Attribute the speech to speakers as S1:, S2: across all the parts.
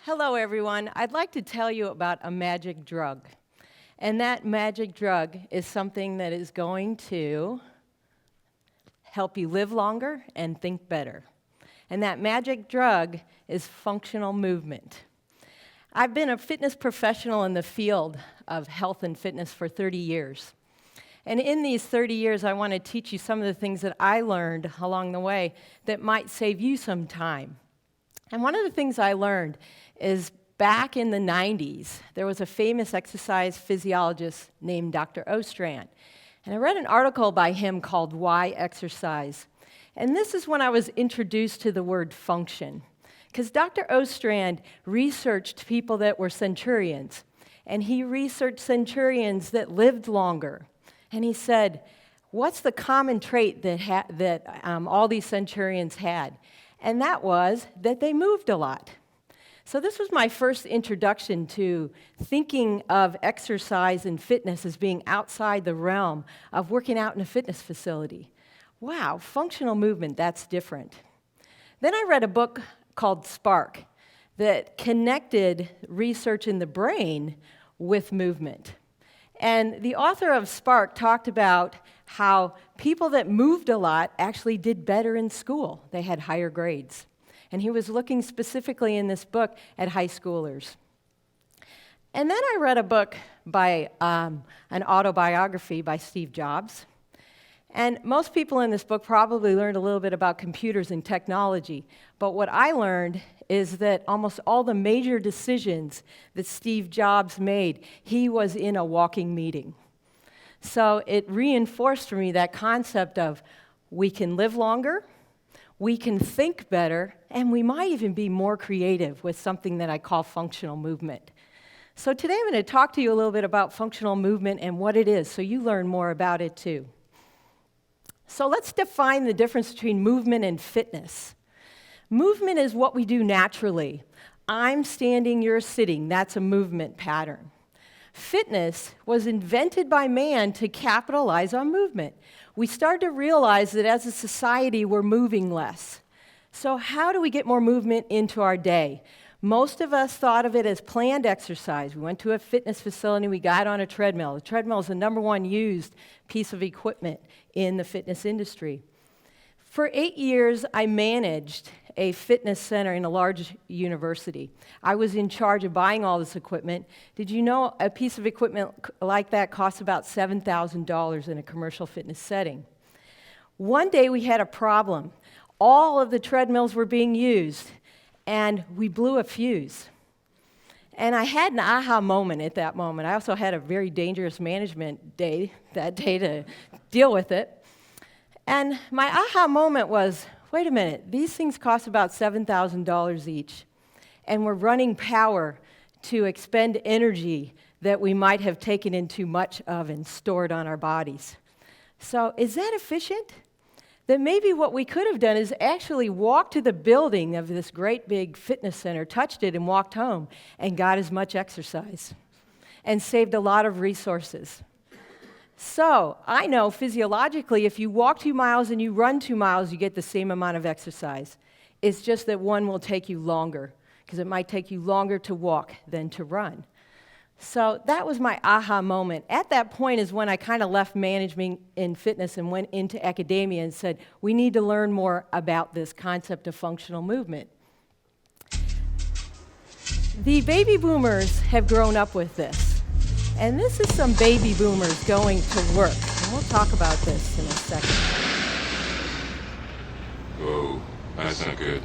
S1: Hello, everyone. I'd like to tell you about a magic drug. And that magic drug is something that is going to help you live longer and think better. And that magic drug is functional movement. I've been a fitness professional in the field of health and fitness for 30 years. And in these 30 years, I want to teach you some of the things that I learned along the way that might save you some time. And one of the things I learned is back in the 90s, there was a famous exercise physiologist named Dr. Ostrand. And I read an article by him called Why Exercise? And this is when I was introduced to the word function. Because Dr. Ostrand researched people that were centurions. And he researched centurions that lived longer. And he said, what's the common trait that all these centurions had? And that was that they moved a lot. So this was my first introduction to thinking of exercise and fitness as being outside the realm of working out in a fitness facility. Wow, functional movement, that's different. Then I read a book called Spark that connected research in the brain with movement. And the author of Spark talked about how people that moved a lot actually did better in school. They had higher grades. And he was looking specifically in this book at high schoolers. And then I read a book by an autobiography by Steve Jobs. And most people in this book probably learned a little bit about computers and technology. But what I learned is that almost all the major decisions that Steve Jobs made, he was in a walking meeting. So it reinforced for me that concept of we can live longer, we can think better, and we might even be more creative with something that I call functional movement. So today I'm going to talk to you a little bit about functional movement and what it is, so you learn more about it too. So let's define the difference between movement and fitness. Movement is what we do naturally. I'm standing, you're sitting. That's a movement pattern. Fitness was invented by man to capitalize on movement. We started to realize that as a society, we're moving less. So how do we get more movement into our day? Most of us thought of it as planned exercise. We went to a fitness facility, we got on a treadmill. The treadmill is the #1 used piece of equipment in the fitness industry. For 8 years, I managed a fitness center in a large university. I was in charge of buying all this equipment. Did you know a piece of equipment like that costs about $7,000 in a commercial fitness setting? One day we had a problem. All of the treadmills were being used, and we blew a fuse. And I had an aha moment at that moment. I also had a very dangerous management day that day to deal with it. And my aha moment was, wait a minute, these things cost about $7,000 each, and we're running power to expend energy that we might have taken in too much of and stored on our bodies. So is that efficient? Then maybe what we could have done is actually walked to the building of this great big fitness center, touched it, and walked home, and got as much exercise, and saved a lot of resources. So I know physiologically, if you walk 2 miles and you run 2 miles, you get the same amount of exercise. It's just that one will take you longer, because it might take you longer to walk than to run. So that was my aha moment. At that point is when I kind of left management in fitness and went into academia and said, we need to learn more about this concept of functional movement. The baby boomers have grown up with this. And this is some baby boomers going to work. And we'll talk about this in a second.
S2: Whoa, that's not good.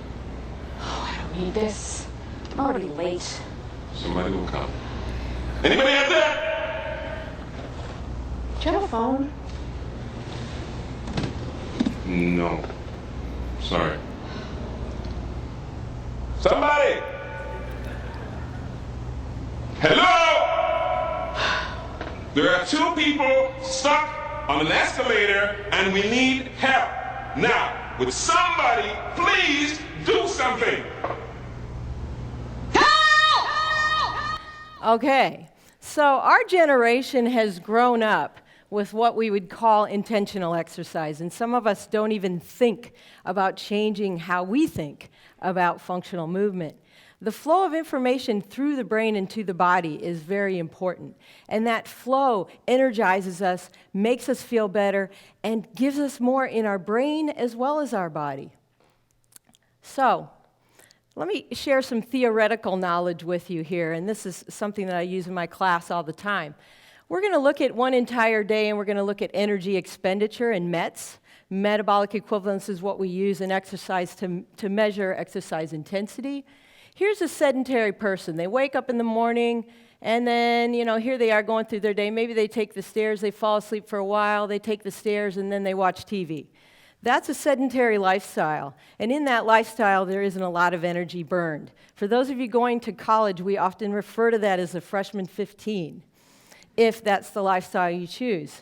S3: Oh, I don't need this. I'm already late.
S2: Somebody will come. Anybody out there?
S3: Do you have a phone?
S2: No. Sorry. Somebody! Hello? There are 2 people stuck on an escalator and we need help. Now, would somebody please do something?
S1: Okay, so our generation has grown up with what we would call intentional exercise, and some of us don't even think about changing how we think about functional movement. The flow of information through the brain and to the body is very important. And that flow energizes us, makes us feel better, and gives us more in our brain as well as our body. So, let me share some theoretical knowledge with you here, and this is something that I use in my class all the time. We're going to look at one entire day, and we're going to look at energy expenditure and METs. Metabolic equivalence is what we use in exercise to measure exercise intensity. Here's a sedentary person. They wake up in the morning, and then, here they are going through their day. Maybe they take the stairs, they fall asleep for a while, they take the stairs, and then they watch TV. That's a sedentary lifestyle. And in that lifestyle, there isn't a lot of energy burned. For those of you going to college, we often refer to that as a freshman 15, if that's the lifestyle you choose.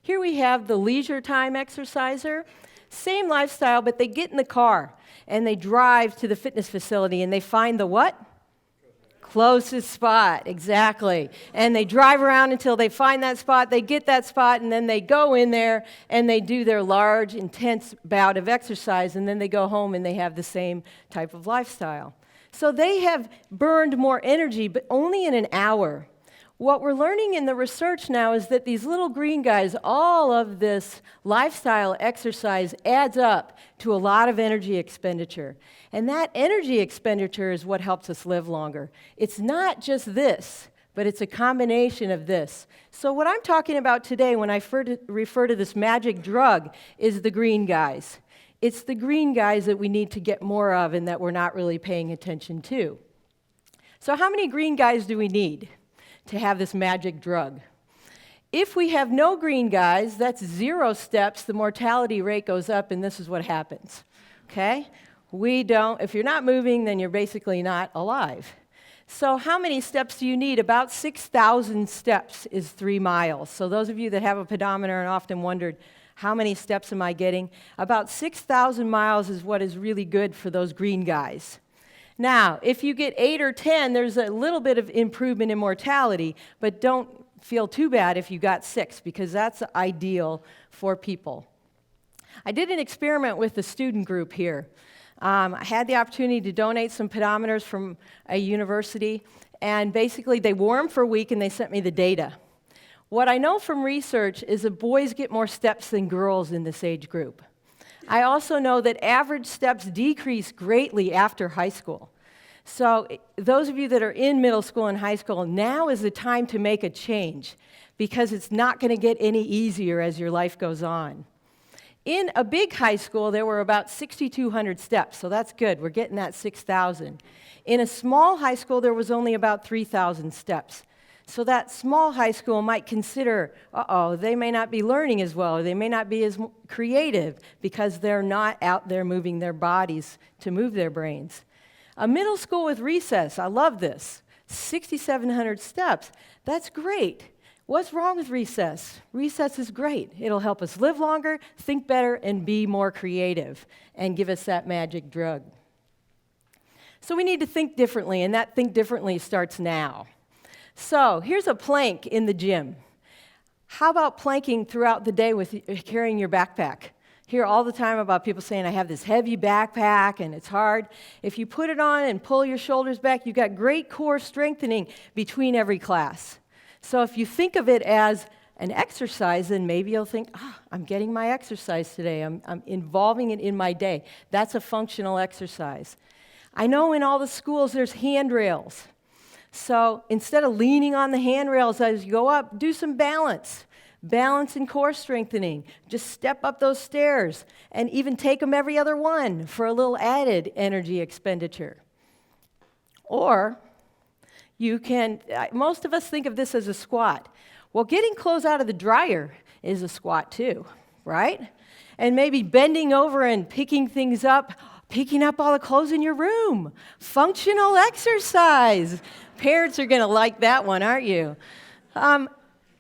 S1: Here we have the leisure time exerciser. Same lifestyle, but they get in the car and they drive to the fitness facility and they find the what? Closest spot, exactly. And they drive around until they find that spot, they get that spot, and then they go in there and they do their large, intense bout of exercise, and then they go home and they have the same type of lifestyle. So they have burned more energy, but only in an hour. What we're learning in the research now is that these little green guys, all of this lifestyle exercise adds up to a lot of energy expenditure. And that energy expenditure is what helps us live longer. It's not just this, but it's a combination of this. So what I'm talking about today when I refer to this magic drug is the green guys. It's the green guys that we need to get more of and that we're not really paying attention to. So how many green guys do we need to have this magic drug? If we have no green guys, that's 0 steps, the mortality rate goes up, and this is what happens, okay? If you're not moving, then you're basically not alive. So how many steps do you need? About 6,000 steps is 3 miles. So those of you that have a pedometer and often wondered, how many steps am I getting? About 6,000 miles is what is really good for those green guys. Now, if you get 8 or 10, there's a little bit of improvement in mortality, but don't feel too bad if you got 6, because that's ideal for people. I did an experiment with the student group here. I had the opportunity to donate some pedometers from a university, and basically they wore them for a week and they sent me the data. What I know from research is that boys get more steps than girls in this age group. I also know that average steps decrease greatly after high school. So those of you that are in middle school and high school, now is the time to make a change because it's not going to get any easier as your life goes on. In a big high school, there were about 6,200 steps, so that's good. We're getting that 6,000. In a small high school, there was only about 3,000 steps. So that small high school might consider, they may not be learning as well, or they may not be as creative because they're not out there moving their bodies to move their brains. A middle school with recess, I love this, 6,700 steps. That's great. What's wrong with recess? Recess is great. It'll help us live longer, think better, and be more creative, and give us that magic drug. So we need to think differently, and that think differently starts now. So here's a plank in the gym. How about planking throughout the day with carrying your backpack? Hear all the time about people saying, I have this heavy backpack and it's hard. If you put it on and pull your shoulders back, you've got great core strengthening between every class. So if you think of it as an exercise, then maybe you'll think, I'm getting my exercise today. I'm involving it in my day. That's a functional exercise. I know in all the schools there's handrails. So instead of leaning on the handrails as you go up, do some balance. Balance and core strengthening. Just step up those stairs and even take them every other one for a little added energy expenditure. Or you can, most of us think of this as a squat. Well, getting clothes out of the dryer is a squat too, right? And maybe bending over and picking things up, picking up all the clothes in your room. Functional exercise. Parents are going to like that one, aren't you?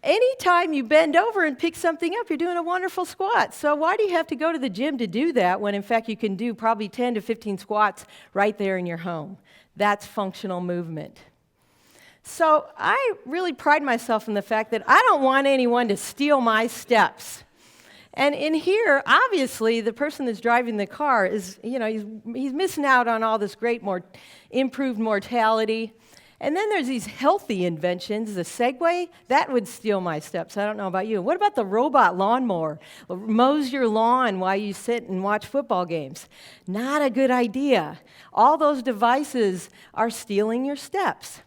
S1: Anytime you bend over and pick something up, you're doing a wonderful squat. So why do you have to go to the gym to do that when, in fact, you can do probably 10 to 15 squats right there in your home? That's functional movement. So I really pride myself in the fact that I don't want anyone to steal my steps. And in here, obviously, the person that's driving the car is, he's missing out on all this great improved mortality. And then there's these healthy inventions. The Segway, that would steal my steps. I don't know about you. What about the robot lawnmower? Mows your lawn while you sit and watch football games. Not a good idea. All those devices are stealing your steps.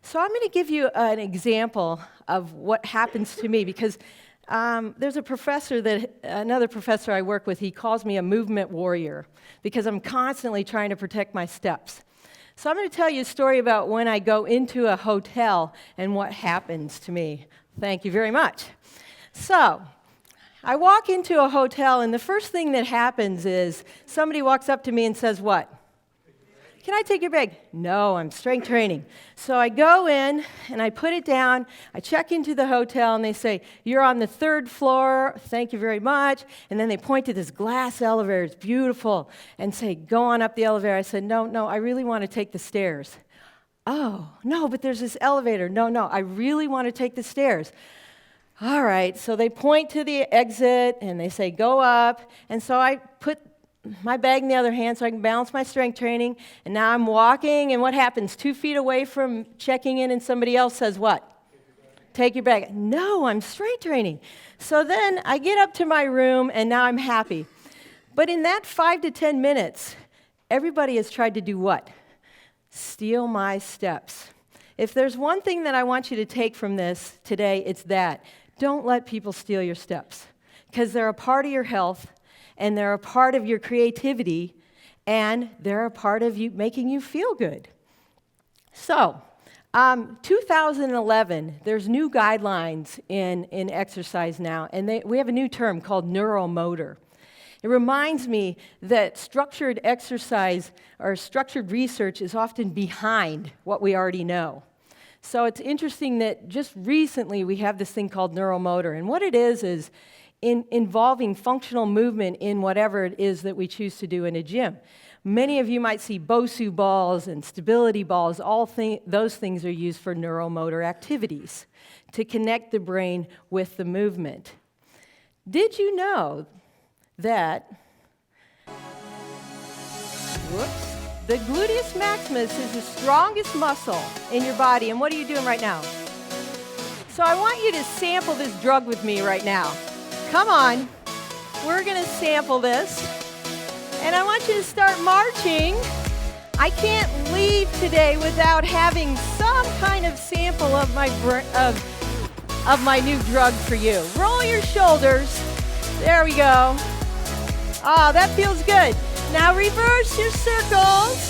S1: So I'm going to give you an example of what happens to me, because there's another professor I work with, he calls me a movement warrior, because I'm constantly trying to protect my steps. So I'm going to tell you a story about when I go into a hotel and what happens to me. Thank you very much. So I walk into a hotel, and the first thing that happens is somebody walks up to me and says, what? Can I take your bag? No, I'm strength training. So I go in, and I put it down. I check into the hotel, and they say, you're on the 3rd floor. Thank you very much. And then they point to this glass elevator. It's beautiful. And say, go on up the elevator. I said, no, I really want to take the stairs. Oh, no, but there's this elevator. No, I really want to take the stairs. All right, so they point to the exit, and they say, go up. And so I put my bag in the other hand so I can balance my strength training, and now I'm walking, and what happens? 2 feet away from checking in, and somebody else says what? Take your bag. No, I'm strength training. So then I get up to my room, and now I'm happy. But in that 5 to 10 minutes, everybody has tried to do what? Steal my steps. If there's one thing that I want you to take from this today, it's that. Don't let people steal your steps, because they're a part of your health, and they're a part of your creativity, and they're a part of you making you feel good. So, 2011, there's new guidelines in exercise now, and we have a new term called neuromotor. It reminds me that structured exercise or structured research is often behind what we already know. So it's interesting that just recently we have this thing called neuromotor, and what it is involving functional movement in whatever it is that we choose to do in a gym. Many of you might see BOSU balls and stability balls. Those things are used for neuromotor activities to connect the brain with the movement. Did you know that the gluteus maximus is the strongest muscle in your body? And what are you doing right now? So I want you to sample this drug with me right now. Come on, we're going to sample this, and I want you to start marching. I can't leave today without having some kind of sample of my new drug for you. Roll your shoulders. There we go. Oh, that feels good. Now reverse your circles.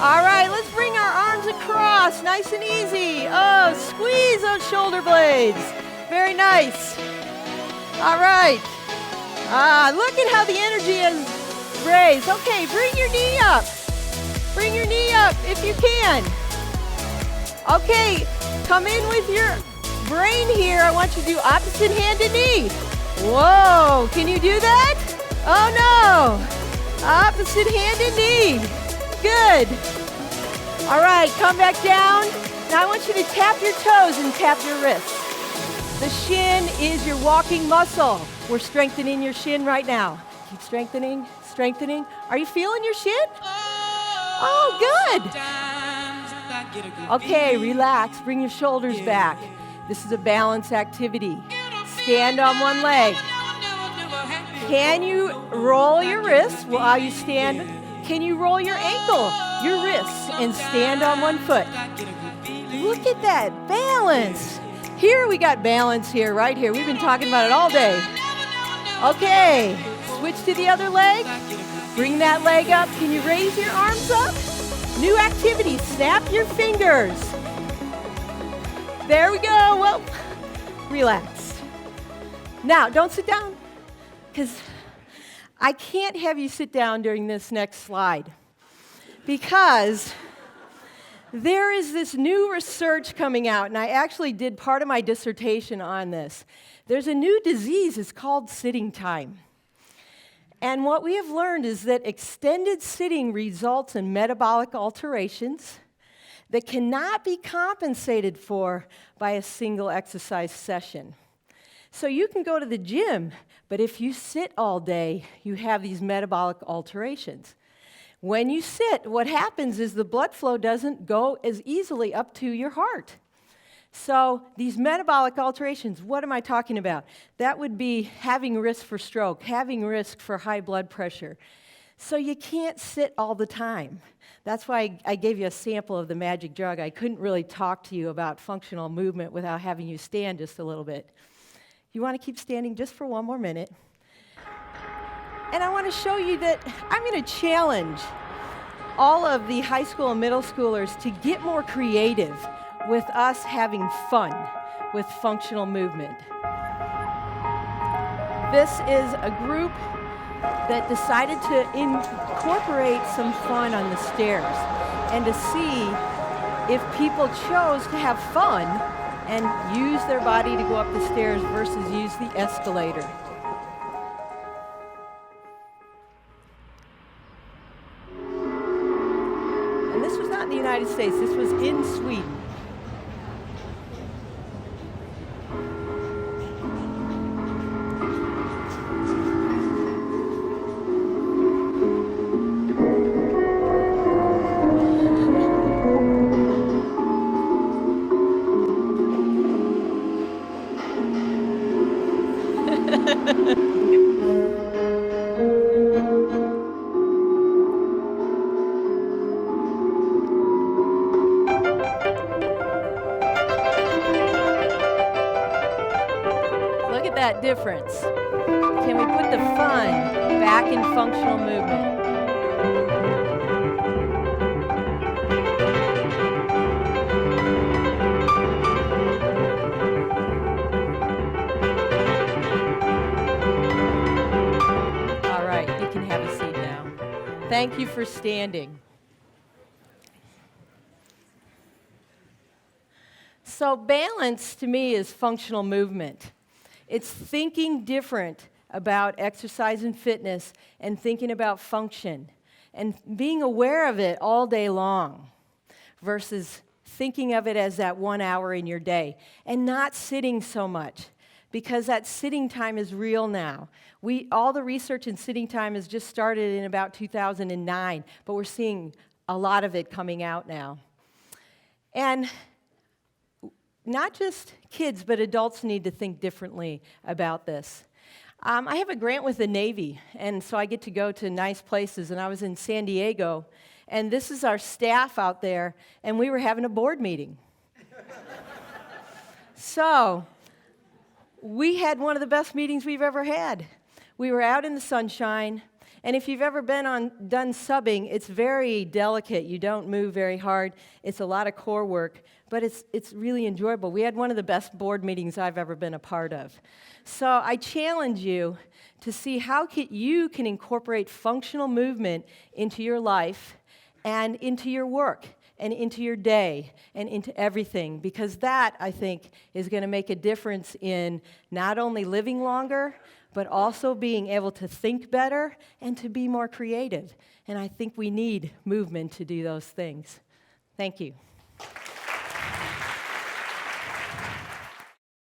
S1: All right, let's bring our arms across, nice and easy. Oh, squeeze those shoulder blades. Very nice. All right. Look at how the energy is raised. Okay, bring your knee up. Bring your knee up if you can. Okay, come in with your brain here. I want you to do opposite hand to knee. Whoa, can you do that? Oh no. Opposite hand to knee. Good. All right, come back down. Now I want you to tap your toes and tap your wrists. The shin is your walking muscle. We're strengthening your shin right now. Keep strengthening, strengthening. Are you feeling your shin? Oh, good. Okay, relax. Bring your shoulders back. This is a balance activity. Stand on one leg. Can you roll your wrists while you stand? Can you roll your ankle, your wrists, and stand on one foot? Look at that balance. Here we got balance here, right here. We've been talking about it all day. Okay, switch to the other leg. Bring that leg up. Can you raise your arms up? New activity, snap your fingers. There we go. Well, relax. Now, don't sit down, because I can't have you sit down during this next slide, because there is this new research coming out, and I actually did part of my dissertation on this. There's a new disease, it's called sitting time. And what we have learned is that extended sitting results in metabolic alterations that cannot be compensated for by a single exercise session. So you can go to the gym, but if you sit all day, you have these metabolic alterations. When you sit, what happens is the blood flow doesn't go as easily up to your heart. So these metabolic alterations, what am I talking about? That would be having risk for stroke, having risk for high blood pressure. So you can't sit all the time. That's why I gave you a sample of the magic drug. I couldn't really talk to you about functional movement without having you stand just a little bit. You want to keep standing just for one more minute. And I want to show you that I'm going to challenge all of the high school and middle schoolers to get more creative with us having fun with functional movement. This is a group that decided to incorporate some fun on the stairs and to see if people chose to have fun and use their body to go up the stairs versus use the escalator. And this was not in the United States, this was in Sweden. Look at that difference. Can we put the fun back in functional movement? All right, you can have a seat now. Thank you for standing. So balance to me is functional movement. It's thinking different about exercise and fitness and thinking about function and being aware of it all day long versus thinking of it as that 1 hour in your day and not sitting so much because that sitting time is real now. All the research in sitting time has just started in about 2009, but we're seeing a lot of it coming out now. And not just kids, but adults need to think differently about this. I have a grant with the Navy, and so I get to go to nice places, and I was in San Diego, and this is our staff out there, and we were having a board meeting. So we had one of the best meetings we've ever had. We were out in the sunshine, and if you've ever done subbing, it's very delicate. You don't move very hard. It's a lot of core work, but it's really enjoyable. We had one of the best board meetings I've ever been a part of. So I challenge you to see how you can incorporate functional movement into your life and into your work and into your day and into everything, because that, I think, is going to make a difference in not only living longer, but also being able to think better and to be more creative. And I think we need movement to do those things. Thank you.